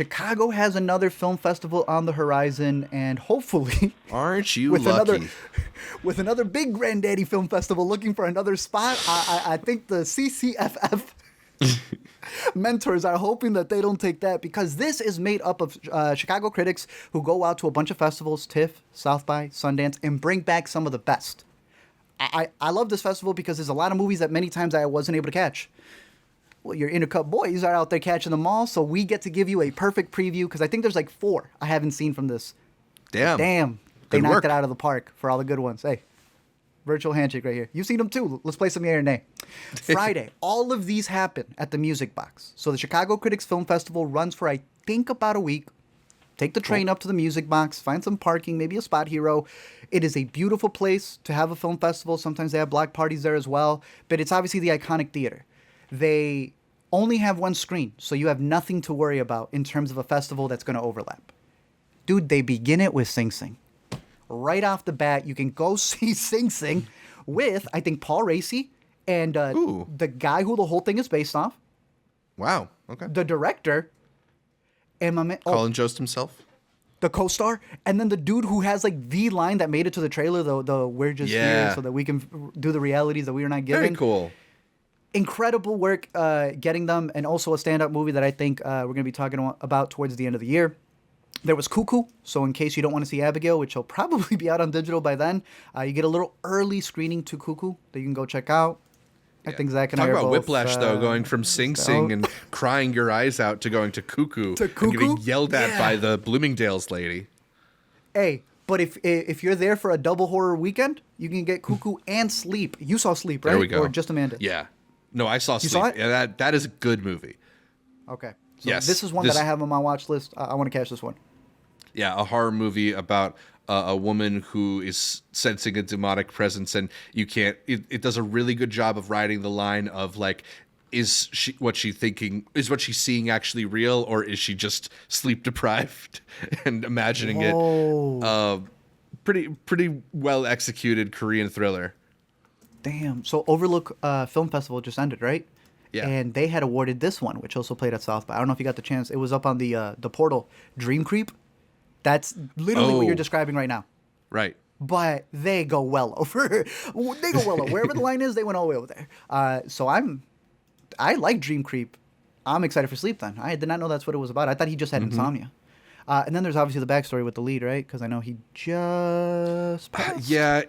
Chicago has another film festival on the horizon, and hopefully, aren't you with lucky? With another big Granddaddy Film Festival looking for another spot, I think the CCFF mentors are hoping that they don't take that, because this is made up of Chicago critics who go out to a bunch of festivals, TIFF, South by, Sundance, and bring back some of the best. I love this festival because there's a lot of movies that many times I wasn't able to catch. Well, your Intercut boys are out there catching them all, so we get to give you a perfect preview, because I think there's like 4 I haven't seen from this. Damn. They Good knocked work. it out of the park for all the good ones. Hey, virtual handshake right here. You've seen them too. Let's play some yeah or nay. Friday, all of these happen at the Music Box. So the Chicago Critics Film Festival runs for, I think, about a week. Take the train up to the Music Box, find some parking, maybe a spot hero. It is a beautiful place to have a film festival. Sometimes they have block parties there as well. But it's obviously the iconic theater. They only have one screen, so you have nothing to worry about in terms of a festival that's going to overlap. Dude, they begin it with Sing Sing. Right off the bat, you can go see Sing Sing with, I think, Paul Raci and the guy who the whole thing is based off. Wow. Okay. The director. And my man, Colin Jost himself. The co-star, and then the dude who has like the line that made it to the trailer, the we're just here so that we can do the realities that we are not given. Very cool. Incredible work getting them, and also a stand-up movie that I think we're going to be talking about towards the end of the year. There was Cuckoo, so in case you don't want to see Abigail, which will probably be out on digital by then, you get a little early screening to Cuckoo that you can go check out. I think Zach and Talk I are about both, whiplash, though, going from Sing Sing and crying your eyes out to going to Cuckoo. To and Cuckoo? getting yelled at by the Bloomingdale's lady. Hey, but if you're there for a double horror weekend, you can get Cuckoo and Sleep. You saw Sleep, right? There we go. Or just Amanda? Yeah. No, I saw Sleep. saw it? Yeah, that is a good movie. Okay. So Yes, this is one this- that I have on my watch list. I want to catch this one. Yeah, a horror movie about a woman who is sensing a demonic presence, and you can't. It does a really good job of riding the line of like, is what she's seeing actually real, or is she just sleep deprived and imagining it? Pretty well executed Korean thriller. Damn. So Overlook Film Festival just ended, right? Yeah. And they had awarded this one, which also played at South by. I don't know if you got the chance. It was up on the portal, Dream Creep. That's literally what you're describing right now. Right. But they go well over. They go well over. Wherever the line is, they went all the way over there. So I like Dream Creep. I'm excited for Sleep then. I did not know that's what it was about. I thought he just had insomnia. And then there's obviously the backstory with the lead, right? Because I know he just passed. Yeah.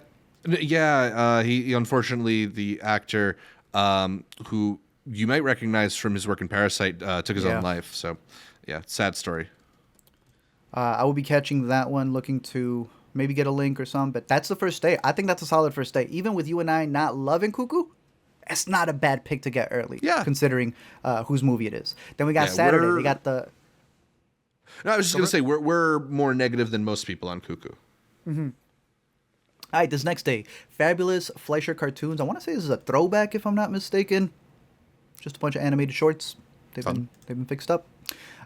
He unfortunately, the actor who you might recognize from his work in Parasite took his own life. So, yeah, sad story. I will be catching that one, looking to maybe get a link or something. But that's the first day. I think that's a solid first day. Even with you and I not loving Cuckoo, it's not a bad pick to get early. Yeah. Considering whose movie it is. Then we got Saturday. We got the. No, I was just going to say we're more negative than most people on Cuckoo. Mm-hmm. All right, this next day, Fabulous Fleischer Cartoons. I want to say this is a throwback, if I'm not mistaken. Just a bunch of animated shorts. They've been fixed up.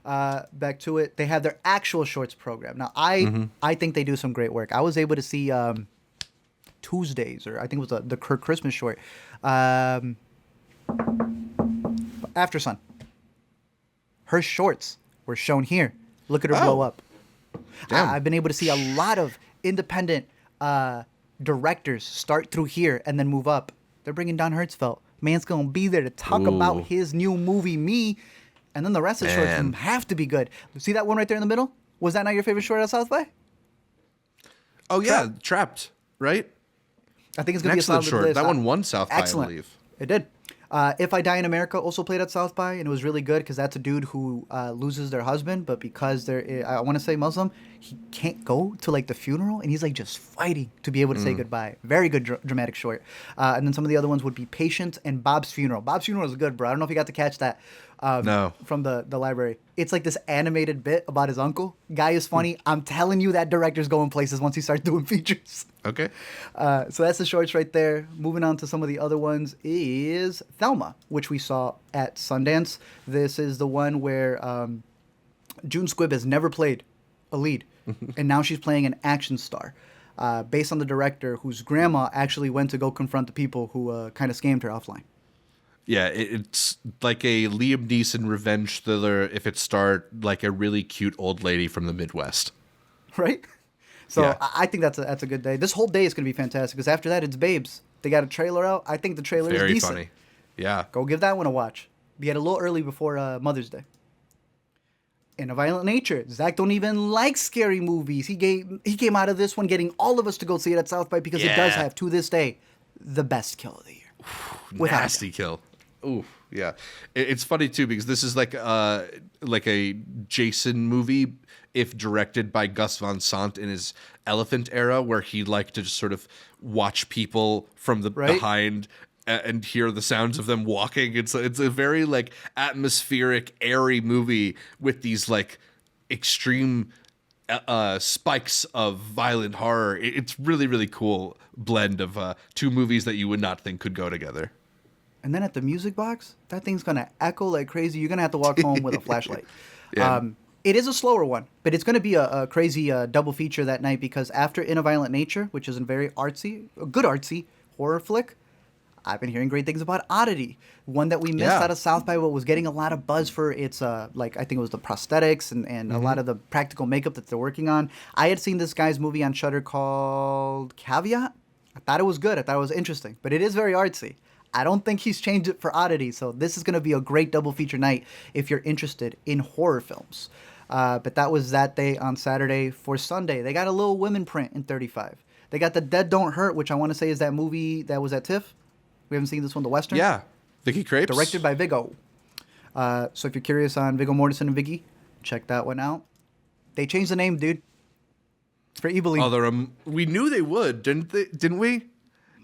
Back to it. They have their actual shorts program. Now, I think they do some great work. I was able to see Tuesdays, or I think it was the Kirk Christmas short. After Sun. Her shorts were shown here. Look at her blow up. Damn. I've been able to see a lot of independent directors start through here and then move up. They're bringing Don Hertzfeldt. Man's going to be there to talk about his new movie, Me. And then the rest of the shorts have to be good. See that one right there in the middle? Was that not your favorite short at South by? Oh, yeah. Trapped, right? I think it's going to be a Excellent solid short. list. That one won South by, Excellent. I believe. It did. If I Die in America also played at South by, and it was really good because that's a dude who loses their husband, but because they're, I want to say Muslim, he can't go to like the funeral, and he's like just fighting to be able to say goodbye. Very good dramatic short. And then some of the other ones would be Patient and Bob's Funeral. Bob's Funeral is good, bro. I don't know if you got to catch that from the library. It's like this animated bit about his uncle. Guy is funny. I'm telling you that director's going places once he starts doing features. Okay. So that's the shorts right there. Moving on to some of the other ones is Thelma, which we saw at Sundance. This is the one where June Squibb has never played a lead, and now she's playing an action star, based on the director whose grandma actually went to go confront the people who kind of scammed her offline. Yeah, it's like a Liam Neeson revenge thriller if it starred like a really cute old lady from the Midwest. Right? So Yeah. I think that's a good day. This whole day is going to be fantastic because after that, it's Babes. They got a trailer out. I think the trailer is Very decent. funny. Yeah. Go give that one a watch. Be at a little early before Mother's Day. In A Violent Nature, Zach don't even like scary movies. He came out of this one getting all of us to go see it at South by because it does Yeah. have, to this day, the best kill of the year. Without a Nasty kill. Ooh, yeah. It's funny too because this is like a Jason movie if directed by Gus Van Sant in his Elephant era, where he liked to just sort of watch people from the Right? behind and hear the sounds of them walking. It's a very like atmospheric, airy movie with these like extreme spikes of violent horror. It's really, really cool blend of two movies that you would not think could go together. And then at the music box, that thing's going to echo like crazy. You're going to have to walk home with a flashlight. Yeah. It is a slower one, but it's going to be a crazy double feature that night because after In a Violent Nature, which is a very artsy, a good artsy horror flick, I've been hearing great things about Oddity, one that we missed Yeah. out of South by, but was getting a lot of buzz for its, like, I think it was the prosthetics and a lot of the practical makeup that they're working on. I had seen this guy's movie on Shudder called Caveat. I thought it was good. I thought it was interesting, but it is very artsy. I don't think he's changed it for Oddity, so this is going to be a great double feature night if you're interested in horror films. But that was that day on Saturday. For Sunday, they got a little women print in 35. They got The Dead Don't Hurt, which I want to say is that movie that was at TIFF. We haven't seen this one, The Western. Yeah. Vicky Krieps. Directed by Viggo. So if you're curious on Viggo Mortensen and Vicky, check that one out. They changed the name, dude. It's for Evilene. Oh, we knew they would, didn't we?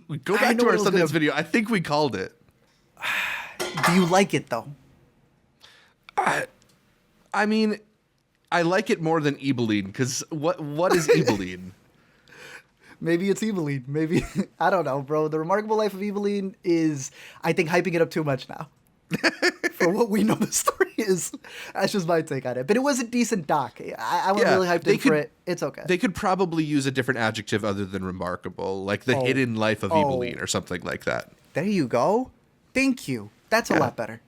We go I back know to our it was Sundance gonna- video. I think we called it. Do you like it, though? I mean, I like it more than Ebeline because what is Ebeline? Maybe it's Evilene. Maybe, I don't know, bro. The Remarkable Life of Evilene is, I think, hyping it up too much now. For what we know the story is. That's just my take on it. But it was a decent doc. I was really hyped in for it. It's okay. They could probably use a different adjective other than remarkable, like the hidden life of Ebeline or something like that. There you go. Thank you. That's a lot better.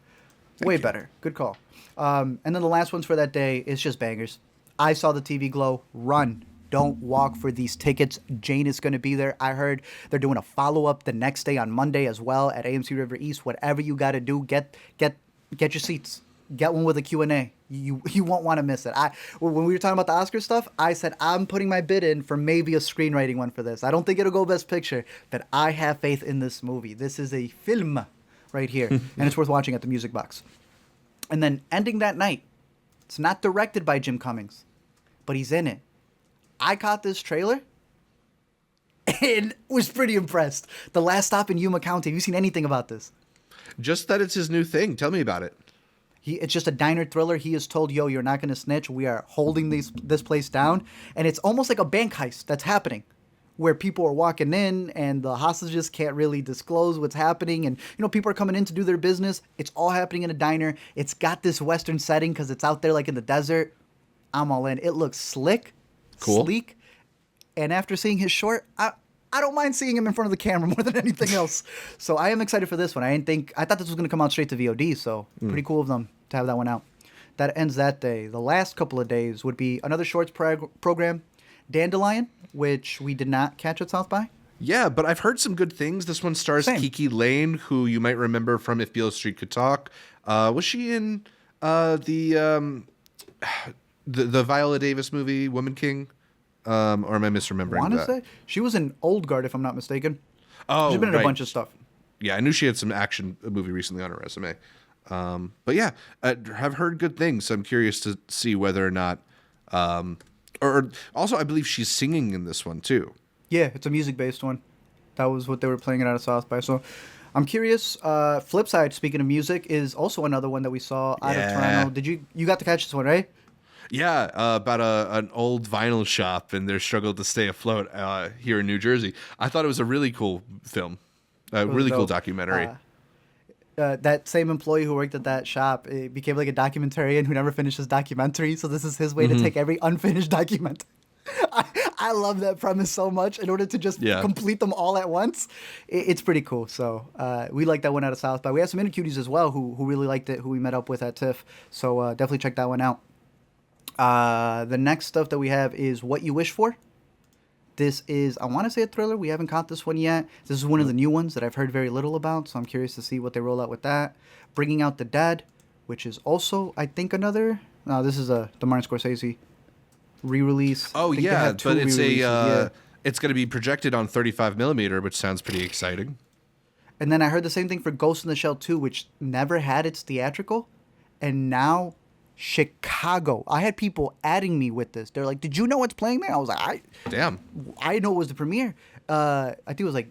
Way better. Good call. And then the last ones for that day is just bangers. I saw the TV glow. Run. Don't walk for these tickets. Jane is going to be there. I heard they're doing a follow-up the next day on Monday as well at AMC River East. Whatever you got to do, get your seats. Get one with a Q&A. You won't want to miss it. When we were talking about the Oscar stuff, I said I'm putting my bid in for maybe a screenwriting one for this. I don't think it'll go Best Picture, but I have faith in this movie. This is a film right here, and it's worth watching at the Music Box. And then ending that night, it's not directed by Jim Cummings, but he's in it. I caught this trailer and was pretty impressed. The Last Stop in Yuma County. Have you seen anything about this? Just that it's his new thing. Tell me about it. It's just a diner thriller. He is told, yo, you're not going to snitch. We are holding this place down. And it's almost like a bank heist that's happening where people are walking in and the hostages can't really disclose what's happening. And, people are coming in to do their business. It's all happening in a diner. It's got this Western setting because it's out there like in the desert. I'm all in. It looks slick, sleek. And after seeing his short, I don't mind seeing him in front of the camera more than anything else. So I am excited for this one. I thought this was going to come out straight to VOD, so pretty cool of them to have that one out. That ends that day. The last couple of days would be another shorts program, Dandelion, which we did not catch at South by. Yeah, but I've heard some good things. This one stars Same. Kiki Lane, who you might remember from If Beale Street Could Talk. Was she in the Viola Davis movie, Woman King? Or am I misremembering Want to that? say she was in Old Guard, if I'm not mistaken. Oh, She's been in right. a bunch of stuff. Yeah, I knew she had some action movie recently on her resume. But yeah, I've heard good things. So I'm curious to see whether or not. Or also, I believe she's singing in this one too. Yeah, it's a music-based one. That was what they were playing it out of South by. So I'm curious. Flipside, speaking of music, is also another one that we saw out of Toronto. Did you got to catch this one, right? Yeah, about an old vinyl shop and their struggle to stay afloat here in New Jersey. I thought it was a really cool film, a really cool documentary. That same employee who worked at that shop became like a documentarian who never finished his documentary. So this is his way to take every unfinished document I love that premise so much. In order to just complete them all at once, it's pretty cool. So we like that one out of South by. We have some Intercuties as well who really liked it, who we met up with at TIFF. So definitely check that one out. The next stuff that we have is What You Wish For. This is, I want to say, a thriller. We haven't caught this one yet. This is one of the new ones that I've heard very little about, so I'm curious to see what they roll out with that. Bringing Out the Dead, which is also, I think, another... No, this is the Martin Scorsese re-release. Oh, yeah, but it's it's going to be projected on 35 millimeter, which sounds pretty exciting. And then I heard the same thing for Ghost in the Shell 2, which never had its theatrical, and now... Chicago. I had people adding me with this. They're like, "Did you know what's playing there?" I was like, Damn. I know it was the premiere." I think it was like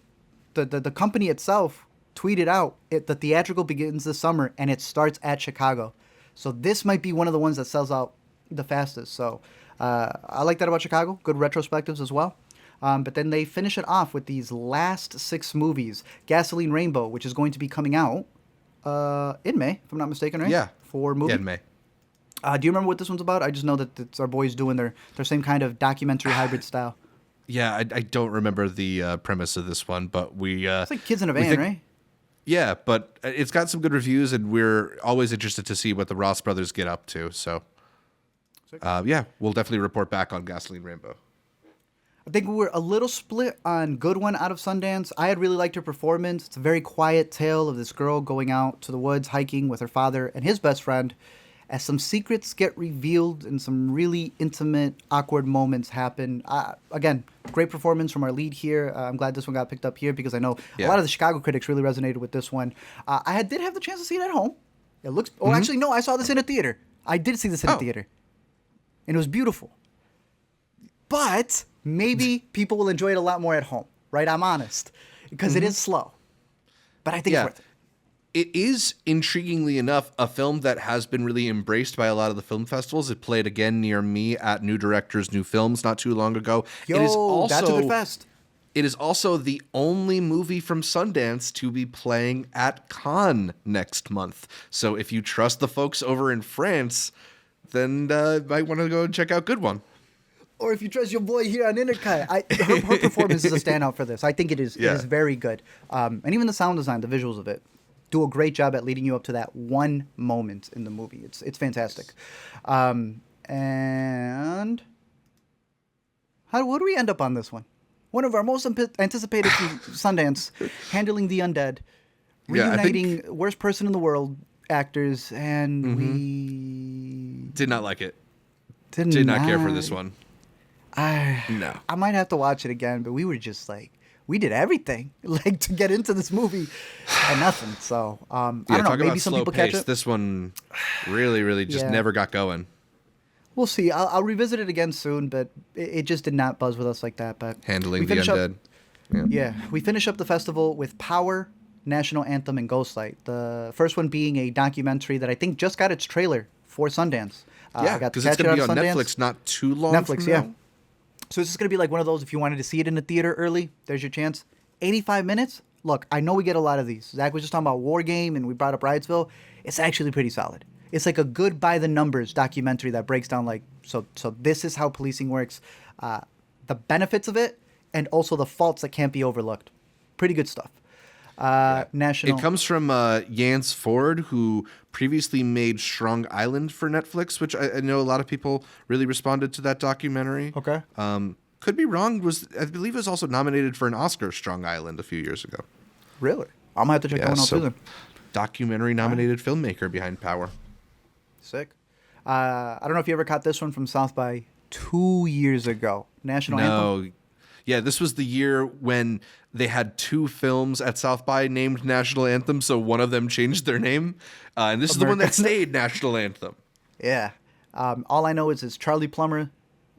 the company itself tweeted out the theatrical begins this summer and it starts at Chicago. So this might be one of the ones that sells out the fastest. So I like that about Chicago. Good retrospectives as well. But then they finish it off with these last 6 movies. Gasoline Rainbow, which is going to be coming out in May, if I'm not mistaken, right? Yeah. For movie. Yeah, in May. Do you remember what this one's about? I just know that it's our boys doing their same kind of documentary hybrid style. Yeah, I don't remember the premise of this one, but we... it's like kids in a van, right? Yeah, but it's got some good reviews, and we're always interested to see what the Ross brothers get up to. So, yeah, we'll definitely report back on Gasoline Rainbow. I think we were a little split on Good One out of Sundance. I had really liked her performance. It's a very quiet tale of this girl going out to the woods, hiking with her father and his best friend, as some secrets get revealed and some really intimate, awkward moments happen. Again, great performance from our lead here. I'm glad this one got picked up here because I know a lot of the Chicago critics really resonated with this one. I did have the chance to see it at home. It looks... Oh, actually, no, I saw this in a theater. I did see this in a theater. And it was beautiful. But maybe people will enjoy it a lot more at home, right? I'm honest. Because it is slow. But I think it's worth it. It is, intriguingly enough, a film that has been really embraced by a lot of the film festivals. It played again near me at New Directors, New Films not too long ago. That's a good fest. It is also the only movie from Sundance to be playing at Cannes next month. So if you trust the folks over in France, then might want to go and check out Good One. Or if you trust your boy here on Intercut. Her performance is a standout for this. I think it is. It is very good. And even the sound design, the visuals of it, do a great job at leading you up to that one moment in the movie. It's fantastic. And what do we end up on this one? One of our most anticipated from Sundance, Handling the Undead, reuniting worst person in the world actors, and we did not like it. Did not care for this one. No. I might have to watch it again, but we were just like, we did everything like to get into this movie and nothing. So I don't know. Maybe some people catch it. This one really just never got going. We'll see. I'll revisit it again soon, but it just did not buzz with us like that. But Handling the Undead. We finish up the festival with Power, National Anthem, and Ghostlight. The first one being a documentary that I think just got its trailer for Sundance. Because it's going to be on Netflix not too long from now. So it's just going to be like one of those, if you wanted to see it in the theater early, there's your chance. 85 minutes? Look, I know we get a lot of these. Zach was just talking about War Game, and we brought up Riotsville. It's actually pretty solid. It's like a good by-the-numbers documentary that breaks down, like, so this is how policing works, the benefits of it, and also the faults that can't be overlooked. Pretty good stuff. National. It comes from Jans Ford, who previously made Strong Island for Netflix, which I know a lot of people really responded to that documentary. Okay. Could be wrong. I believe it was also nominated for an Oscar, Strong Island, a few years ago. Really? I'm going to have to check that one out too then. Documentary nominated filmmaker behind Power. Sick. I don't know if you ever caught this one from South by 2 years ago. National Anthem. Yeah, this was the year when they had 2 films at South by named National Anthem, so one of them changed their name. And this is the one that stayed National Anthem. Yeah. All I know is it's Charlie Plummer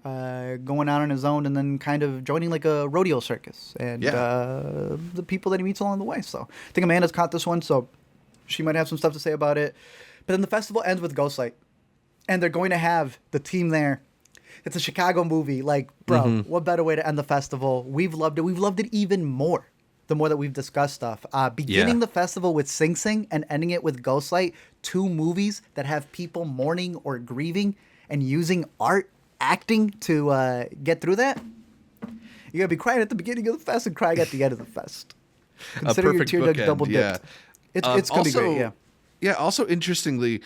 going out on his own and then kind of joining like a rodeo circus and the people that he meets along the way. So I think Amanda's caught this one, so she might have some stuff to say about it. But then the festival ends with Ghostlight, and they're going to have the team there. It's a Chicago movie. Like, bro, what better way to end the festival? We've loved it. We've loved it even more the more that we've discussed stuff. Beginning the festival with Sing Sing and ending it with Ghostlight, 2 movies that have people mourning or grieving and using art acting to get through that, you're gonna be crying at the beginning of the fest and crying at the end of the fest. Consider your perfect tear ducts bookend, double dipped. It's gonna be great. Yeah. Yeah. Also, interestingly,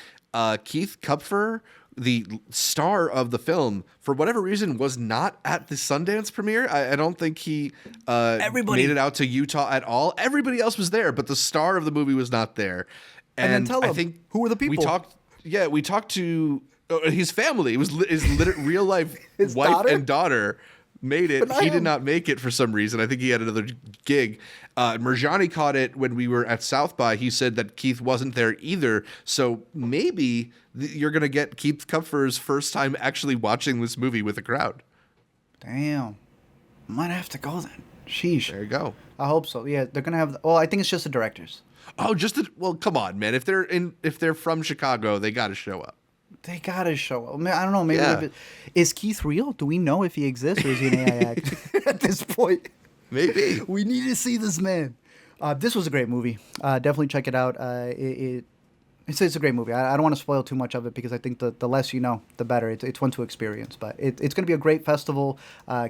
Keith Kupfer, the star of the film, for whatever reason, was not at the Sundance premiere. I don't think he made it out to Utah at all. Everybody else was there, but the star of the movie was not there. And then tell I him, think who were the people? We talked to his family. It was his real life His wife daughter? and daughter made it. But not He him. did not make it for some reason. I think he had another gig. Marjani caught it when we were at South by. He said that Keith wasn't there either. So maybe you're going to get Keith Kupfer's first time actually watching this movie with a crowd. Damn. Might have to go then. Sheesh. There you go. I hope so. Yeah, they're gonna have. Well, I think it's just the directors. Oh, well, come on, man. If they're from Chicago, they got to show up. They gotta show up. I don't know. Maybe Yeah. is Keith real? Do we know if he exists or is he an AI actor at this point? Maybe. We need to see this man. This was a great movie. Definitely check it out. It's a great movie. I don't want to spoil too much of it because I think the less you know, the better. It's one to experience. But it's going to be a great festival.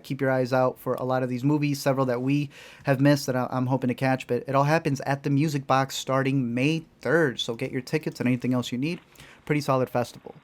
Keep your eyes out for a lot of these movies, several that we have missed that I'm hoping to catch. But it all happens at the Music Box starting May 3rd. So get your tickets and anything else you need. Pretty solid festival.